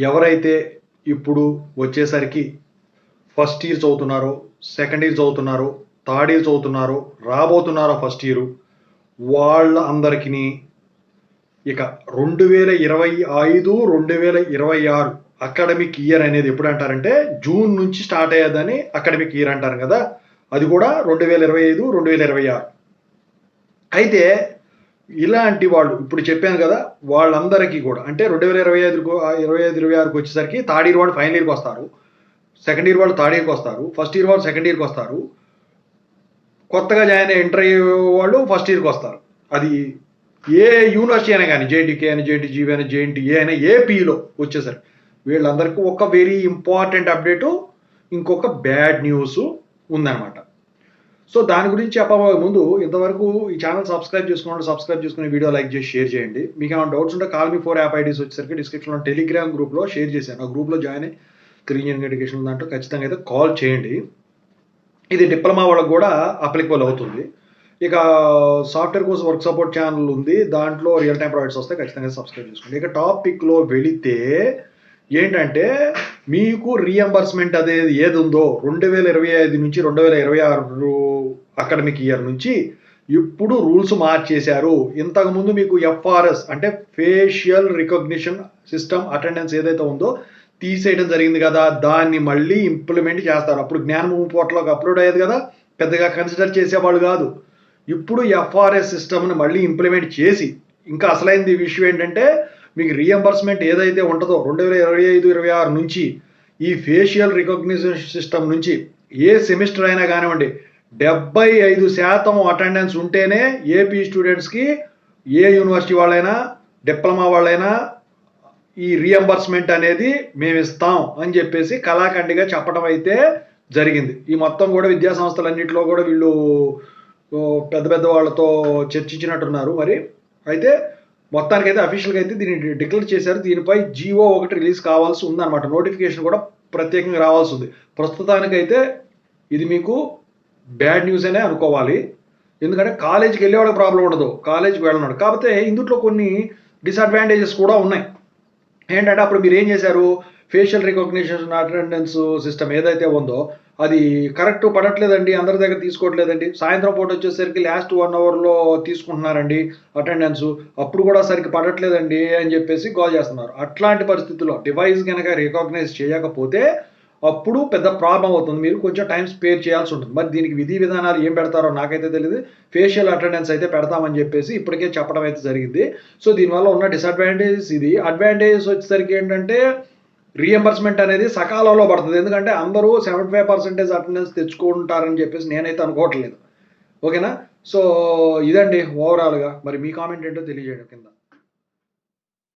ఎవరైతే ఇప్పుడు వచ్చేసరికి ఫస్ట్ ఇయర్ చదువుతున్నారో, సెకండ్ ఇయర్ చదువుతున్నారో, థర్డ్ ఇయర్ చదువుతున్నారో, రాబోతున్నారో ఫస్ట్ ఇయర్ వాళ్ళ అందరికీ ఇక 2025 2026 అకాడమిక్ ఇయర్ అనేది ఎప్పుడు అంటారంటే జూన్ నుంచి స్టార్ట్ అయ్యేదని అకాడమిక్ ఇయర్ అంటారు కదా, అది కూడా 2025 2026. అయితే ఇలాంటి వాళ్ళు ఇప్పుడు చెప్పాను కదా వాళ్ళందరికీ కూడా అంటే 2025-26కి వచ్చేసరికి థర్డ్ ఇయర్ వాళ్ళు ఫైనల్ ఇయర్కి వస్తారు, సెకండ్ ఇయర్ వాళ్ళు థర్డ్ ఇయర్కి వస్తారు, ఫస్ట్ ఇయర్ వాళ్ళు సెకండ్ ఇయర్కి వస్తారు, కొత్తగా జాయిన్ అయ్యే ఇంటర్ వాళ్ళు ఫస్ట్ ఇయర్కి వస్తారు. అది ఏ యూనివర్సిటీ అయినా కానీ జేఎన్టీకే అని, జేఎన్టీజీవీ అని, జేఎన్టీఏ అయినా ఏపీలో వచ్చేసరికి వీళ్ళందరికీ ఒక వెరీ ఇంపార్టెంట్ అప్డేటు, ఇంకొక బ్యాడ్ న్యూస్ ఉందన్నమాట. సో దాని గురించి చెప్పబోయే ముందు ఇంతవరకు ఈ ఛానల్ సబ్స్క్రైబ్ చేసుకుని వీడియో లైక్ చేసి షేర్ చేయండి. మీకు ఏమైనా డౌట్స్ ఉంటే కాల్ మీ 4 యాప్ ఐడీస్ వచ్చేసరికి డిస్క్రిప్షన్లో టెలిగ్రామ్ గ్రూప్లో షేర్ చేశాను. ఆ గ్రూప్లో జాయిన్ అయ్యి ఇంజనీరింగ్ ఎడ్యుకేషన్ దాంట్లో ఖచ్చితంగా అయితే కాల్ చేయండి. ఇది డిప్లొమా వాళ్ళకు కూడా అప్లికబుల్ అవుతుంది. ఇక software course work support channel ఉంది, దాంట్లో రియల్ టైం ప్రాజెక్ట్స్ వస్తే ఖచ్చితంగా సబ్స్క్రైబ్ చేసుకోండి. ఇక టాపిక్లో వెళితే ఏంటంటే మీకు రీఎంబర్స్మెంట్ అనేది ఏది ఉందో 2025 నుంచి 2026 అకాడమిక్ ఇయర్ నుంచి ఇప్పుడు రూల్స్ మార్చేశారు. ఇంతకుముందు మీకు ఎఫ్ఆర్ఎస్ అంటే ఫేషియల్ రికగ్నిషన్ సిస్టమ్ అటెండెన్స్ ఏదైతే ఉందో తీసేయడం జరిగింది కదా, దాన్ని మళ్ళీ ఇంప్లిమెంట్ చేస్తారు. అప్పుడు జ్ఞానభూమి పోర్టల్లోకి అప్లోడ్ అయ్యేది కదా, పెద్దగా కన్సిడర్ చేసేవాళ్ళు కాదు. ఇప్పుడు ఎఫ్ఆర్ఎస్ సిస్టమ్ని మళ్ళీ ఇంప్లిమెంట్ చేసి ఇంకా అసలైంది విషయం ఏంటంటే మీకు రీఎంబర్స్మెంట్ ఏదైతే ఉంటుందో 2025-26 నుంచి ఈ ఫేషియల్ రికగ్నిషన్ సిస్టమ్ నుంచి ఏ సెమిస్టర్ అయినా కానివ్వండి 75% అటెండెన్స్ ఉంటేనే ఏపీ స్టూడెంట్స్కి ఏ యూనివర్సిటీ వాళ్ళైనా డిప్లొమా వాళ్ళైనా ఈ రీఎంబర్స్మెంట్ అనేది మేము ఇస్తాం అని చెప్పేసి కళాఖండిగా చెప్పడం అయితే జరిగింది. ఈ మొత్తం కూడా విద్యా సంస్థలన్నింటిలో కూడా వీళ్ళు పెద్ద పెద్ద వాళ్ళతో చర్చించినట్టున్నారు. మరి అయితే మొత్తానికైతే అఫీషియల్గా అయితే దీన్ని డిక్లేర్ చేశారు. దీనిపై జీవో ఒకటి రిలీజ్ కావాల్సి ఉందన్నమాట, నోటిఫికేషన్ కూడా ప్రత్యేకంగా రావాల్సి ఉంది. ప్రస్తుతానికైతే ఇది మీకు బ్యాడ్ న్యూస్ అనే అనుకోవాలి. ఎందుకంటే కాలేజీకి వెళ్ళేవాళ్ళకి ప్రాబ్లం ఉండదు, కాలేజీకి వెళ్ళినాడు. కాకపోతే ఇందులో కొన్ని డిసడ్వాంటేజెస్ కూడా ఉన్నాయి. ఏంటంటే అప్పుడు మీరు ఏం చేశారు, ఫేషియల్ రికగ్నిషన్ అటెండెన్స్ సిస్టమ్ ఏదైతే ఉందో అది కరెక్ట్ పడట్లేదండి, అందరి దగ్గర తీసుకోవట్లేదండి. సాయంత్రం పూట వచ్చేసరికి లాస్ట్ 1 అవర్లో తీసుకుంటున్నారండి అటెండెన్స్, అప్పుడు కూడా సరిగ్గా పడట్లేదండి అని చెప్పేసి కాల్ చేస్తున్నారు. అట్లాంటి పరిస్థితుల్లో డివైస్ కనుక రికగ్నైజ్ చేయకపోతే అప్పుడు పెద్ద ప్రాబ్లం అవుతుంది, మీరు కొంచెం టైం స్పేర్ చేయాల్సి ఉంటుంది. మరి దీనికి విధి విధానాలు ఏం పెడతారో నాకైతే తెలియదు. ఫేషియల్ అటెండెన్స్ అయితే పెడతామని చెప్పేసి ఇప్పటికే చెప్పడం అయితే జరిగింది. సో దీనివల్ల ఉన్న డిసడ్వాంటేజెస్ ఇది. అడ్వాంటేజెస్ వచ్చేసరికి ఏంటంటే రీఎంబర్స్మెంట్ అనేది సకాలంలో పడుతుంది. ఎందుకంటే అందరూ 75% అటెండెన్స్ తెచ్చుకుంటారని చెప్పేసి నేనైతే అనుకోవట్లేదు. ఓకేనా? సో ఇదండి ఓవరాల్గా. మరి మీ కామెంట్ ఏంటో తెలియజేయండి కింద.